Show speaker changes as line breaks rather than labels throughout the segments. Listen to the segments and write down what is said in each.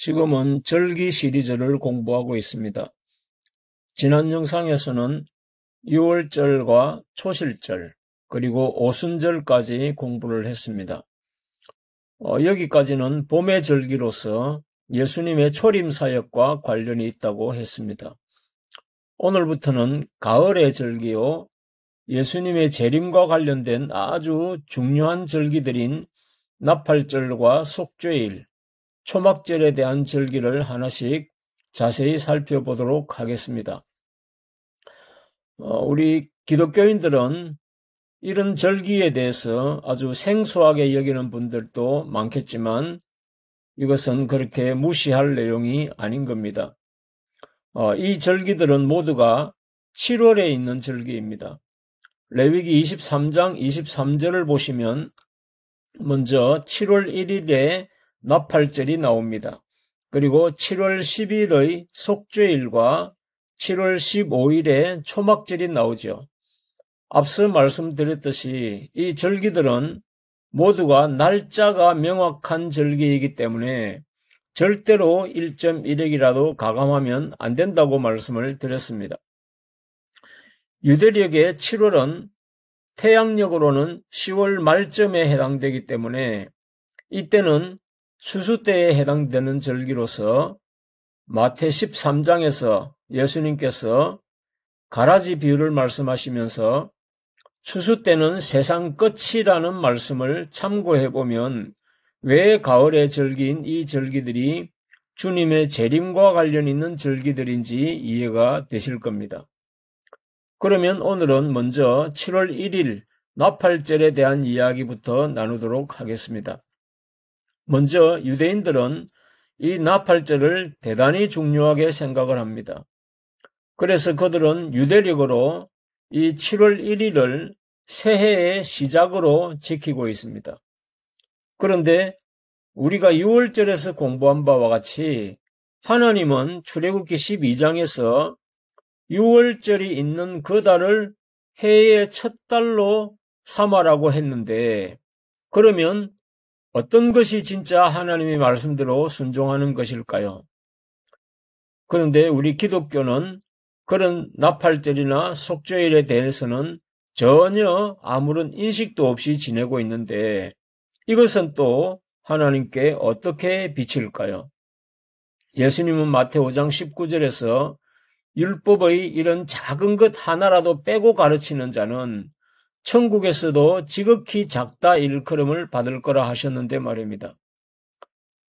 지금은 절기 시리즈를 공부하고 있습니다. 지난 영상에서는 6월절과 초실절 그리고 오순절까지 공부를 했습니다. 여기까지는 봄의 절기로서 예수님의 초림사역과 관련이 있다고 했습니다. 오늘부터는 가을의 절기요, 예수님의 재림과 관련된 아주 중요한 절기들인 나팔절과 속죄일, 초막절에 대한 절기를 하나씩 자세히 살펴보도록 하겠습니다. 우리 기독교인들은 이런 절기에 대해서 아주 생소하게 여기는 분들도 많겠지만 이것은 그렇게 무시할 내용이 아닌 겁니다. 이 절기들은 모두가 7월에 있는 절기입니다. 레위기 23장 23절을 보시면 먼저 7월 1일에 나팔절이 나옵니다. 그리고 7월 10일의 속죄일과 7월 15일에 초막절이 나오죠. 앞서 말씀드렸듯이 이 절기들은 모두가 날짜가 명확한 절기이기 때문에 절대로 1.1핵이라도 가감하면 안 된다고 말씀을 드렸습니다. 유대력의 7월은 태양력으로는 10월 말쯤에 해당되기 때문에 이때는 추수 때에 해당되는 절기로서 마태 13장에서 예수님께서 가라지 비유를 말씀하시면서 추수 때는 세상 끝이라는 말씀을 참고해보면 왜 가을의 절기인 이 절기들이 주님의 재림과 관련 있는 절기들인지 이해가 되실 겁니다. 그러면 오늘은 먼저 7월 1일 나팔절에 대한 이야기부터 나누도록 하겠습니다. 먼저 유대인들은 이 나팔절을 대단히 중요하게 생각을 합니다. 그래서 그들은 유대력으로 이 7월 1일을 새해의 시작으로 지키고 있습니다. 그런데 우리가 6월절에서 공부한 바와 같이 하나님은 출애굽기 12장에서 6월절이 있는 그 달을 해의 첫 달로 삼아라고 했는데, 그러면 어떤 것이 진짜 하나님의 말씀대로 순종하는 것일까요? 그런데 우리 기독교는 그런 나팔절이나 속죄일에 대해서는 전혀 아무런 인식도 없이 지내고 있는데 이것은 또 하나님께 어떻게 비칠까요? 예수님은 마태오 5장 19절에서 율법의 이런 작은 것 하나라도 빼고 가르치는 자는 천국에서도 지극히 작다 일컬음을 받을 거라 하셨는데 말입니다.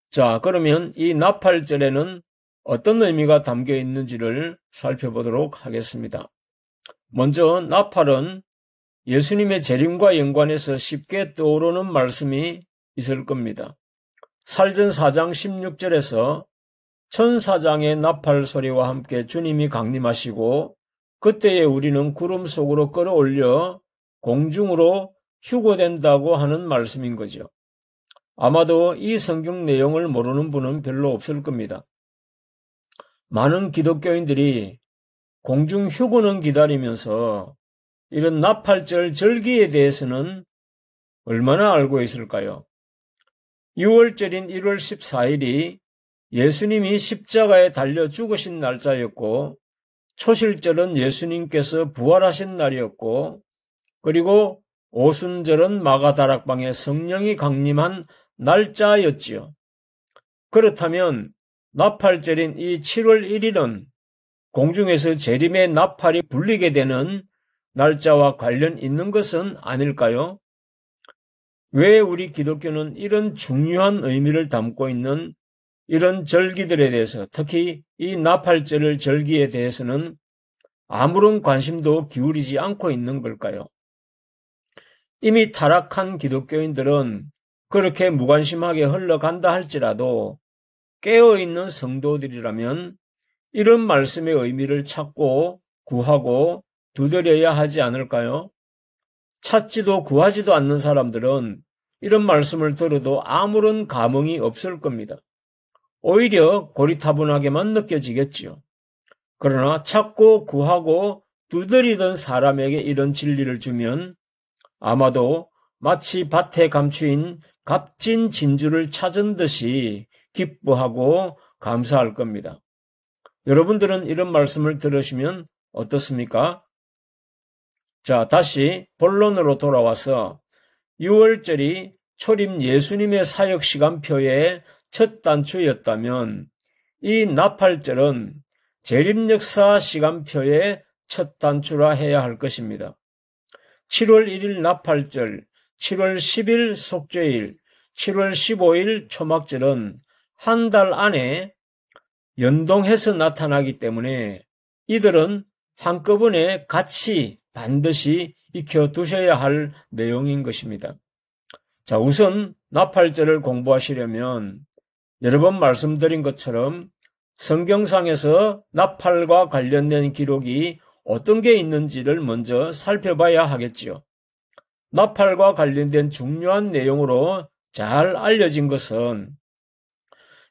자, 그러면 이 나팔절에는 어떤 의미가 담겨 있는지를 살펴보도록 하겠습니다. 먼저 나팔은 예수님의 재림과 연관해서 쉽게 떠오르는 말씀이 있을 겁니다. 살전 4장 16절에서 천사장의 나팔 소리와 함께 주님이 강림하시고 그때에 우리는 구름 속으로 끌어올려 공중으로 휴거된다고 하는 말씀인 거죠. 아마도 이 성경 내용을 모르는 분은 별로 없을 겁니다. 많은 기독교인들이 공중 휴거는 기다리면서 이런 나팔절 절기에 대해서는 얼마나 알고 있을까요? 6월절인 1월 14일이 예수님이 십자가에 달려 죽으신 날짜였고, 초실절은 예수님께서 부활하신 날이었고, 그리고 오순절은 마가다락방에 성령이 강림한 날짜였지요. 그렇다면 나팔절인 이 7월 1일은 공중에서 재림의 나팔이 불리게 되는 날짜와 관련 있는 것은 아닐까요? 왜 우리 기독교는 이런 중요한 의미를 담고 있는 이런 절기들에 대해서, 특히 이 나팔절 절기에 대해서는 아무런 관심도 기울이지 않고 있는 걸까요? 이미 타락한 기독교인들은 그렇게 무관심하게 흘러간다 할지라도 깨어있는 성도들이라면 이런 말씀의 의미를 찾고 구하고 두드려야 하지 않을까요? 찾지도 구하지도 않는 사람들은 이런 말씀을 들어도 아무런 감흥이 없을 겁니다. 오히려 고리타분하게만 느껴지겠지요. 그러나 찾고 구하고 두드리던 사람에게 이런 진리를 주면 아마도 마치 밭에 감추인 값진 진주를 찾은 듯이 기뻐하고 감사할 겁니다. 여러분들은 이런 말씀을 들으시면 어떻습니까? 자, 다시 본론으로 돌아와서 6월절이 초림 예수님의 사역 시간표의 첫 단추였다면 이 나팔절은 재림 역사 시간표의 첫 단추라 해야 할 것입니다. 7월 1일 나팔절, 7월 10일 속죄일, 7월 15일 초막절은 한 달 안에 연동해서 나타나기 때문에 이들은 한꺼번에 같이 반드시 익혀두셔야 할 내용인 것입니다. 자, 우선 나팔절을 공부하시려면 여러 번 말씀드린 것처럼 성경상에서 나팔과 관련된 기록이 어떤 게 있는지를 먼저 살펴봐야 하겠지요. 나팔과 관련된 중요한 내용으로 잘 알려진 것은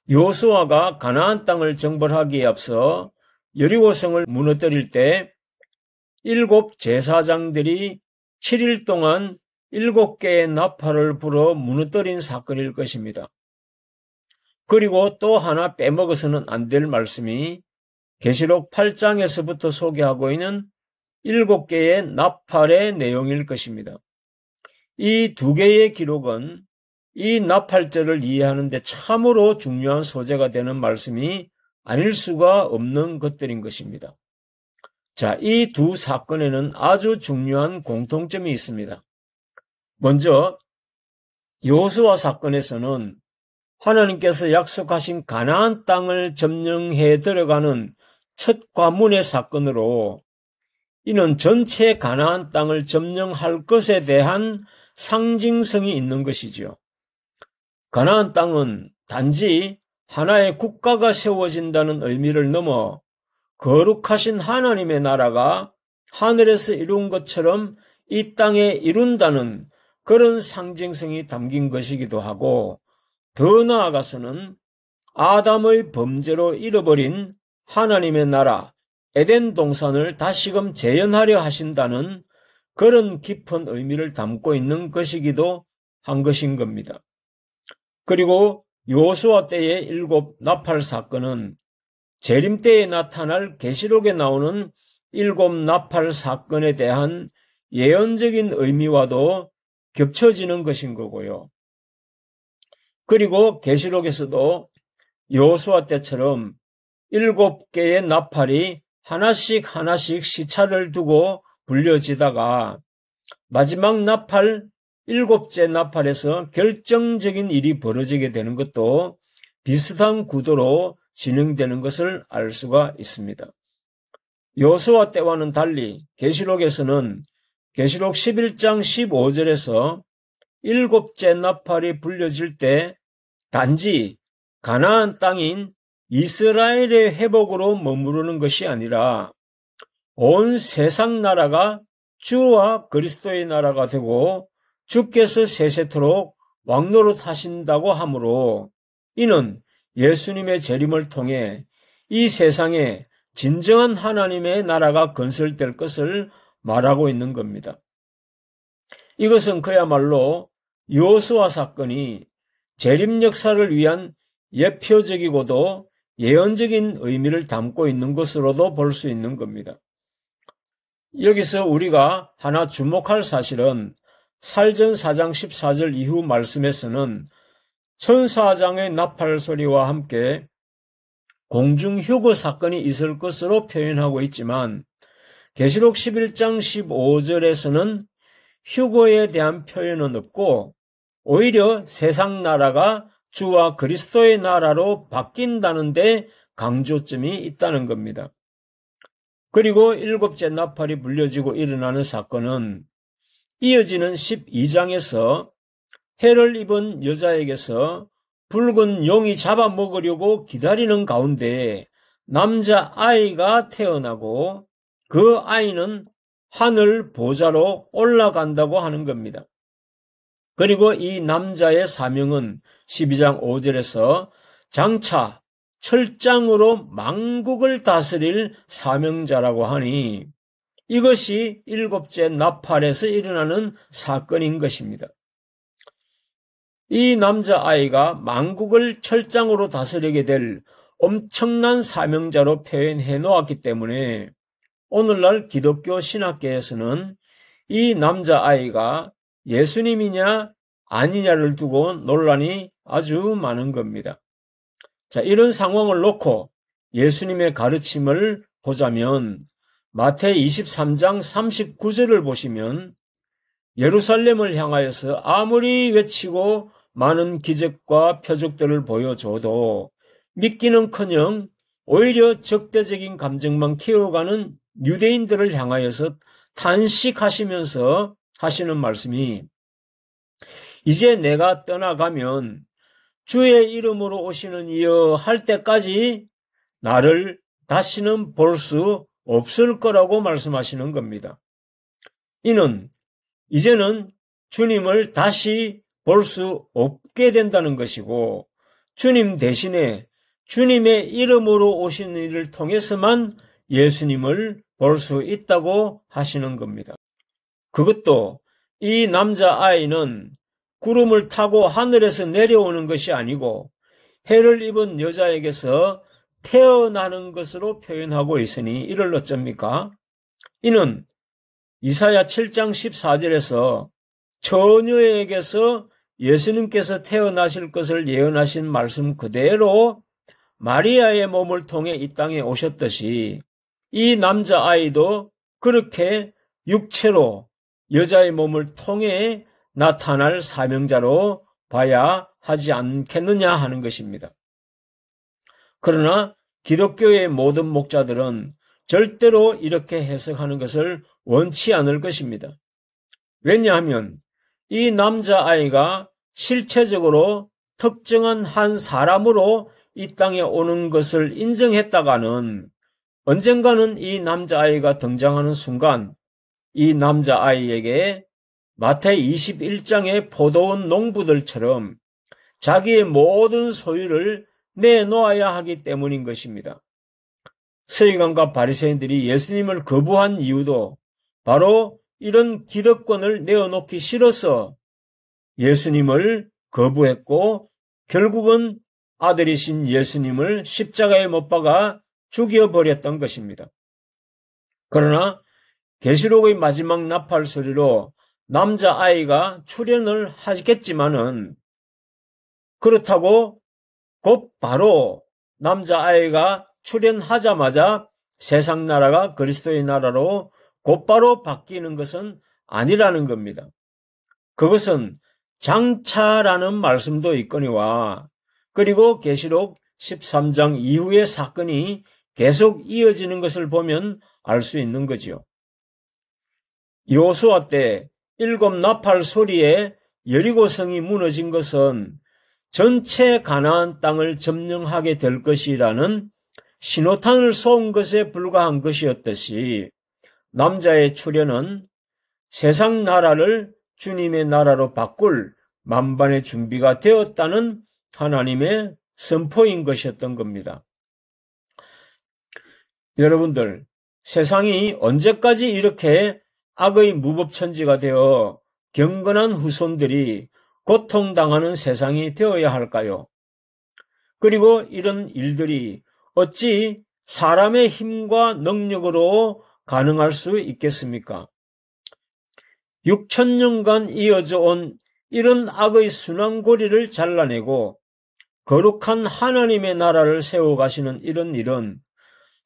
여호수아가 가나안 땅을 정벌하기에 앞서 여리고성을 무너뜨릴 때 7 제사장들이 7일 동안 7개의 나팔을 불어 무너뜨린 사건일 것입니다. 그리고 또 하나 빼먹어서는 안 될 말씀이 계시록 8장에서부터 소개하고 있는 7개의 나팔의 내용일 것입니다. 이 2개의 기록은 이 나팔절을 이해하는 데 참으로 중요한 소재가 되는 말씀이 아닐 수가 없는 것들인 것입니다. 자, 이 두 사건에는 아주 중요한 공통점이 있습니다. 먼저 여호수아 사건에서는 하나님께서 약속하신 가나안 땅을 점령해 들어가는 첫 관문의 사건으로 이는 전체 가나안 땅을 점령할 것에 대한 상징성이 있는 것이죠. 가나안 땅은 단지 하나의 국가가 세워진다는 의미를 넘어 거룩하신 하나님의 나라가 하늘에서 이룬 것처럼 이 땅에 이룬다는 그런 상징성이 담긴 것이기도 하고, 더 나아가서는 아담의 범죄로 잃어버린 하나님의 나라 에덴 동산을 다시금 재현하려 하신다는 그런 깊은 의미를 담고 있는 것이기도 한 것인 겁니다. 그리고 여호수아 때의 7 나팔 사건은 재림 때에 나타날 계시록에 나오는 7 나팔 사건에 대한 예언적인 의미와도 겹쳐지는 것인 거고요. 그리고 계시록에서도 여호수아 때처럼 7개의 나팔이 하나씩 시차를 두고 불려지다가 마지막 나팔 7째 나팔에서 결정적인 일이 벌어지게 되는 것도 비슷한 구도로 진행되는 것을 알 수가 있습니다. 여호수아 때와는 달리 계시록에서는 계시록 11장 15절에서 7째 나팔이 불려질 때 단지 가나안 땅인 이스라엘의 회복으로 머무르는 것이 아니라 온 세상 나라가 주와 그리스도의 나라가 되고 주께서 세세토록 왕노릇 하신다고 하므로 이는 예수님의 재림을 통해 이 세상에 진정한 하나님의 나라가 건설될 것을 말하고 있는 겁니다. 이것은 그야말로 여호수아 사건이 재림 역사를 위한 예표적이고도 예언적인 의미를 담고 있는 것으로도 볼 수 있는 겁니다. 여기서 우리가 하나 주목할 사실은 살전 4장 14절 이후 말씀에서는 천사장의 나팔 소리와 함께 공중휴거 사건이 있을 것으로 표현하고 있지만 계시록 11장 15절에서는 휴거에 대한 표현은 없고 오히려 세상 나라가 주와 그리스도의 나라로 바뀐다는데 강조점이 있다는 겁니다. 그리고 7째 나팔이 불려지고 일어나는 사건은 이어지는 12장에서 해를 입은 여자에게서 붉은 용이 잡아먹으려고 기다리는 가운데 남자 아이가 태어나고 그 아이는 하늘 보좌로 올라간다고 하는 겁니다. 그리고 이 남자의 사명은 12장 5절에서 장차 철장으로 만국을 다스릴 사명자라고 하니 이것이 7째 나팔에서 일어나는 사건인 것입니다. 이 남자아이가 만국을 철장으로 다스리게 될 엄청난 사명자로 표현해 놓았기 때문에 오늘날 기독교 신학계에서는 이 남자아이가 예수님이냐 아니냐를 두고 논란이 아주 많은 겁니다. 자, 이런 상황을 놓고 예수님의 가르침을 보자면 마태 23장 39절을 보시면 예루살렘을 향하여서 아무리 외치고 많은 기적과 표적들을 보여줘도 믿기는커녕 오히려 적대적인 감정만 키워가는 유대인들을 향하여서 탄식하시면서 하시는 말씀이 이제 내가 떠나가면 주의 이름으로 오시는 이여 할 때까지 나를 다시는 볼 수 없을 거라고 말씀하시는 겁니다. 이는 이제는 주님을 다시 볼 수 없게 된다는 것이고 주님 대신에 주님의 이름으로 오신 이를 통해서만 예수님을 볼 수 있다고 하시는 겁니다. 그것도 이 남자아이는 구름을 타고 하늘에서 내려오는 것이 아니고 해를 입은 여자에게서 태어나는 것으로 표현하고 있으니 이를 어쩝니까? 이는 이사야 7장 14절에서 처녀에게서 예수님께서 태어나실 것을 예언하신 말씀 그대로 마리아의 몸을 통해 이 땅에 오셨듯이 이 남자아이도 그렇게 육체로 여자의 몸을 통해 나타날 사명자로 봐야 하지 않겠느냐 하는 것입니다. 그러나 기독교의 모든 목자들은 절대로 이렇게 해석하는 것을 원치 않을 것입니다. 왜냐하면 이 남자아이가 실체적으로 특정한 한 사람으로 이 땅에 오는 것을 인정했다가는 언젠가는 이 남자아이가 등장하는 순간 이 남자아이에게 마태 21장의 포도원 농부들처럼 자기의 모든 소유를 내놓아야 하기 때문인 것입니다. 서기관과 바리새인들이 예수님을 거부한 이유도 바로 이런 기득권을 내어놓기 싫어서 예수님을 거부했고 결국은 아들이신 예수님을 십자가에 못 박아 죽여버렸던 것입니다. 그러나 계시록의 마지막 나팔 소리로 남자아이가 출현을 하겠지만은 그렇다고 곧 바로 남자아이가 출현하자마자 세상 나라가 그리스도의 나라로 곧바로 바뀌는 것은 아니라는 겁니다. 그것은 장차라는 말씀도 있거니와 그리고 계시록 13장 이후의 사건이 계속 이어지는 것을 보면 알 수 있는 거지요. 여호수아 때 7 나팔 소리에 여리고성이 무너진 것은 전체 가나안 땅을 점령하게 될 것이라는 신호탄을 쏜 것에 불과한 것이었듯이 남자의 출현은 세상 나라를 주님의 나라로 바꿀 만반의 준비가 되었다는 하나님의 선포인 것이었던 겁니다. 여러분들, 세상이 언제까지 이렇게 악의 무법천지가 되어 경건한 후손들이 고통당하는 세상이 되어야 할까요? 그리고 이런 일들이 어찌 사람의 힘과 능력으로 가능할 수 있겠습니까? 6,000년간 이어져 온 이런 악의 순환고리를 잘라내고 거룩한 하나님의 나라를 세워가시는 이런 일은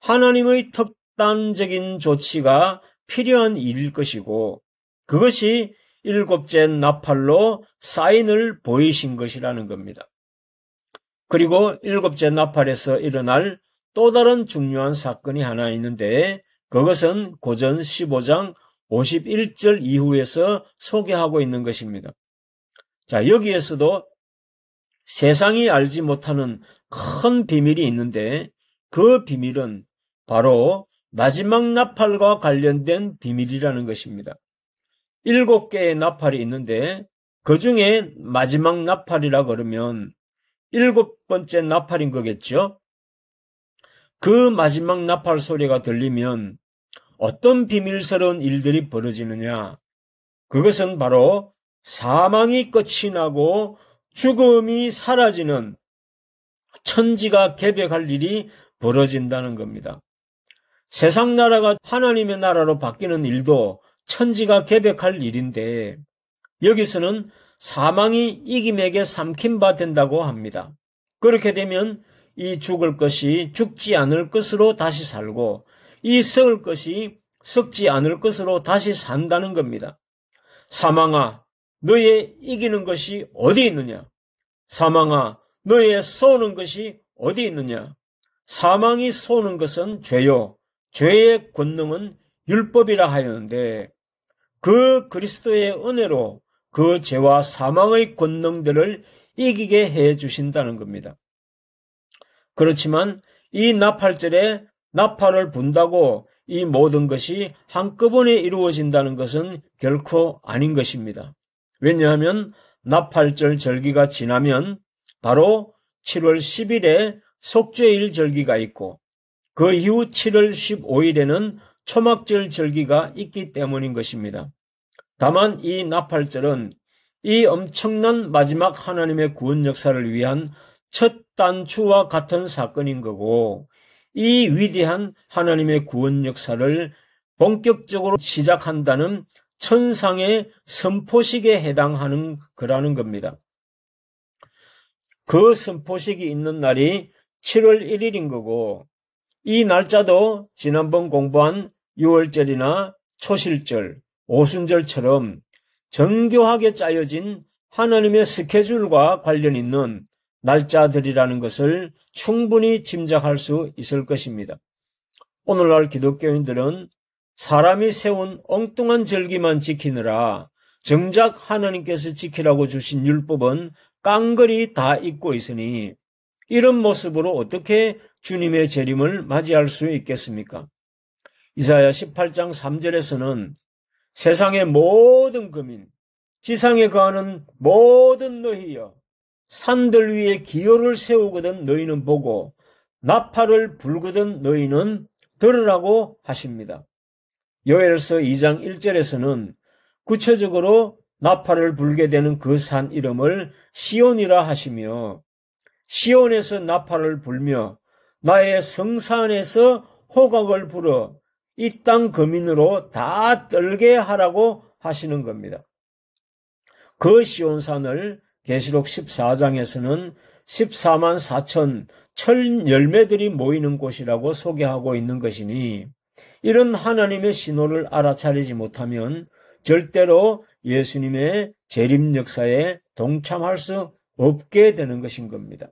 하나님의 특단적인 조치가 필요한 일일 것이고 그것이 7째 나팔로 사인을 보이신 것이라는 겁니다. 그리고 7째 나팔에서 일어날 또 다른 중요한 사건이 하나 있는데 그것은 고전 15장 51절 이후에서 소개하고 있는 것입니다. 자, 여기에서도 세상이 알지 못하는 큰 비밀이 있는데 그 비밀은 바로 마지막 나팔과 관련된 비밀이라는 것입니다. 7개의 나팔이 있는데 그 중에 마지막 나팔이라 그러면 7번째 나팔인 거겠죠? 그 마지막 나팔 소리가 들리면 어떤 비밀스러운 일들이 벌어지느냐? 그것은 바로 사망이 끝이 나고 죽음이 사라지는 천지가 개벽할 일이 벌어진다는 겁니다. 세상 나라가 하나님의 나라로 바뀌는 일도 천지가 개벽할 일인데 여기서는 사망이 이김에게 삼킨 바 된다고 합니다. 그렇게 되면 이 죽을 것이 죽지 않을 것으로 다시 살고 이 썩을 것이 썩지 않을 것으로 다시 산다는 겁니다. 사망아, 너의 이기는 것이 어디 있느냐? 사망아, 너의 쏘는 것이 어디 있느냐? 사망이 쏘는 것은 죄요. 죄의 권능은 율법이라 하였는데 그 그리스도의 은혜로 그 죄와 사망의 권능들을 이기게 해 주신다는 겁니다. 그렇지만 이 나팔절에 나팔을 분다고 이 모든 것이 한꺼번에 이루어진다는 것은 결코 아닌 것입니다. 왜냐하면 나팔절 절기가 지나면 바로 7월 10일에 속죄일 절기가 있고 그 이후 7월 15일에는 초막절 절기가 있기 때문인 것입니다. 다만 이 나팔절은 이 엄청난 마지막 하나님의 구원 역사를 위한 첫 단추와 같은 사건인 거고 이 위대한 하나님의 구원 역사를 본격적으로 시작한다는 천상의 선포식에 해당하는 거라는 겁니다. 그 선포식이 있는 날이 7월 1일인 거고 이 날짜도 지난번 공부한 6월절이나 초실절, 오순절처럼 정교하게 짜여진 하나님의 스케줄과 관련 있는 날짜들이라는 것을 충분히 짐작할 수 있을 것입니다. 오늘날 기독교인들은 사람이 세운 엉뚱한 절기만 지키느라 정작 하나님께서 지키라고 주신 율법은 깡그리 다 잊고 있으니 이런 모습으로 어떻게 주님의 재림을 맞이할 수 있겠습니까? 이사야 18장 3절에서는 세상의 모든 거민, 지상에 거하는 모든 너희여, 산들 위에 기호를 세우거든 너희는 보고 나팔을 불거든 너희는 들으라고 하십니다. 요엘서 2장 1절에서는 구체적으로 나팔을 불게 되는 그 산 이름을 시온이라 하시며 시온에서 나팔을 불며 나의 성산에서 호각을 불어 이 땅 거민으로 다 떨게 하라고 하시는 겁니다. 그 시온산을 계시록 14장에서는 14만 4천 철 열매들이 모이는 곳이라고 소개하고 있는 것이니 이런 하나님의 신호를 알아차리지 못하면 절대로 예수님의 재림 역사에 동참할 수 없게 되는 것인 겁니다.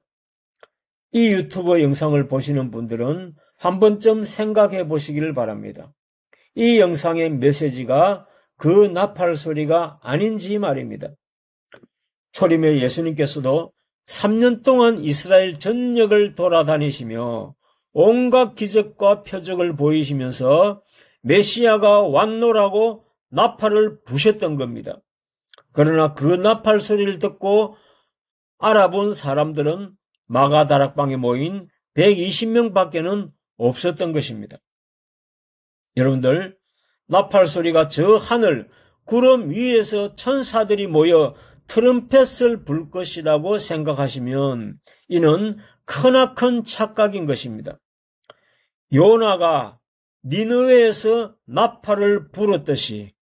이 유튜브 영상을 보시는 분들은 한 번쯤 생각해 보시길 바랍니다. 이 영상의 메시지가 그 나팔 소리가 아닌지 말입니다. 초림의 예수님께서도 3년 동안 이스라엘 전역을 돌아다니시며 온갖 기적과 표적을 보이시면서 메시아가 왔노라고 나팔을 부셨던 겁니다. 그러나 그 나팔 소리를 듣고 알아본 사람들은 마가다락방에 모인 120명 밖에는 없었던 것입니다. 여러분들, 나팔 소리가 저 하늘 구름 위에서 천사들이 모여 트럼펫을 불 것이라고 생각하시면 이는 크나큰 착각인 것입니다. 요나가 니느웨에서 나팔을 불었듯이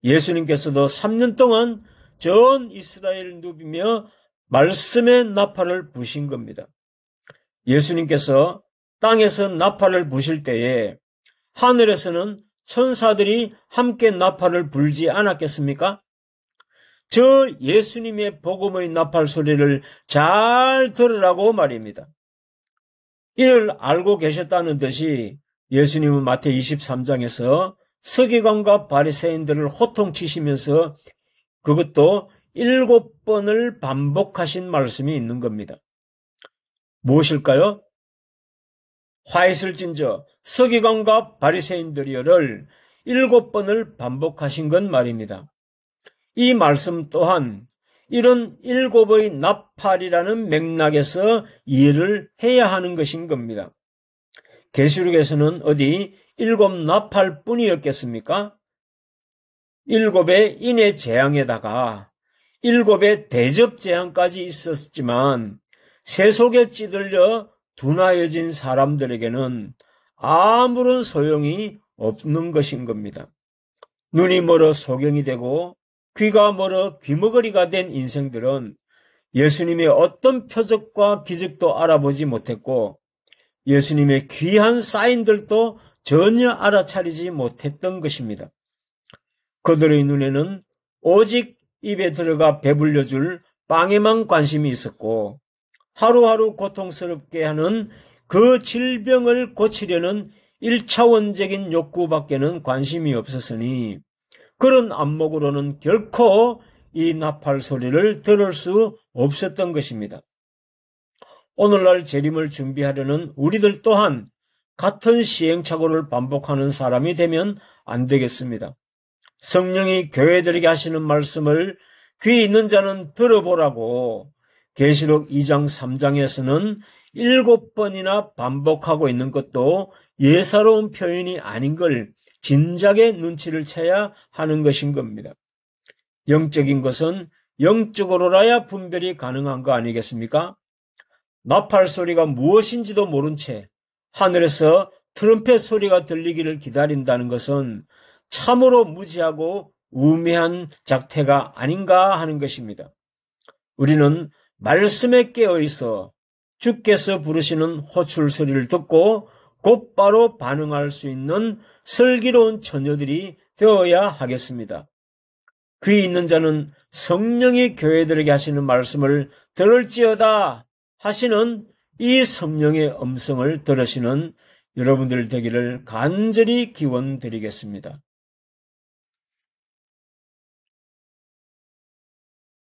예수님께서도 3년 동안 전 이스라엘을 누비며 말씀의 나팔을 부신 겁니다. 예수님께서 땅에서 나팔을 부실 때에 하늘에서는 천사들이 함께 나팔을 불지 않았겠습니까? 저 예수님의 복음의 나팔 소리를 잘 들으라고 말입니다. 이를 알고 계셨다는 듯이 예수님은 마태복음 23장에서 서기관과 바리새인들을 호통치시면서 그것도 7번을 반복하신 말씀이 있는 겁니다. 무엇일까요? 화 있을진저 서기관과 바리새인들이여를 7번을 반복하신 건 말입니다. 이 말씀 또한 이런 7의 나팔이라는 맥락에서 이해를 해야 하는 것인 겁니다. 계시록에서는 어디 7 나팔뿐이었겠습니까? 7의 인의 재앙에다가 7의 대접 제한까지 있었지만 새 속에 찌들려 둔하여진 사람들에게는 아무런 소용이 없는 것인 겁니다. 눈이 멀어 소경이 되고 귀가 멀어 귀머거리가 된 인생들은 예수님의 어떤 표적과 기적도 알아보지 못했고 예수님의 귀한 사인들도 전혀 알아차리지 못했던 것입니다. 그들의 눈에는 오직 입에 들어가 배불려줄 빵에만 관심이 있었고 하루하루 고통스럽게 하는 그 질병을 고치려는 1차원적인 욕구밖에는 관심이 없었으니 그런 안목으로는 결코 이 나팔 소리를 들을 수 없었던 것입니다. 오늘날 재림을 준비하려는 우리들 또한 같은 시행착오를 반복하는 사람이 되면 안 되겠습니다. 성령이 교회들에게 하시는 말씀을 귀 있는 자는 들어보라고 계시록 2장 3장에서는 7번이나 반복하고 있는 것도 예사로운 표현이 아닌 걸 진작에 눈치를 채야 하는 것인 겁니다. 영적인 것은 영적으로라야 분별이 가능한 거 아니겠습니까? 나팔 소리가 무엇인지도 모른 채 하늘에서 트럼펫 소리가 들리기를 기다린다는 것은 참으로 무지하고 우매한 작태가 아닌가 하는 것입니다. 우리는 말씀에 깨어 있어 주께서 부르시는 호출 소리를 듣고 곧바로 반응할 수 있는 슬기로운 처녀들이 되어야 하겠습니다. 귀 있는 자는 성령이 교회들에게 하시는 말씀을 들을지어다 하시는 이 성령의 음성을 들으시는 여러분들 되기를 간절히 기원드리겠습니다.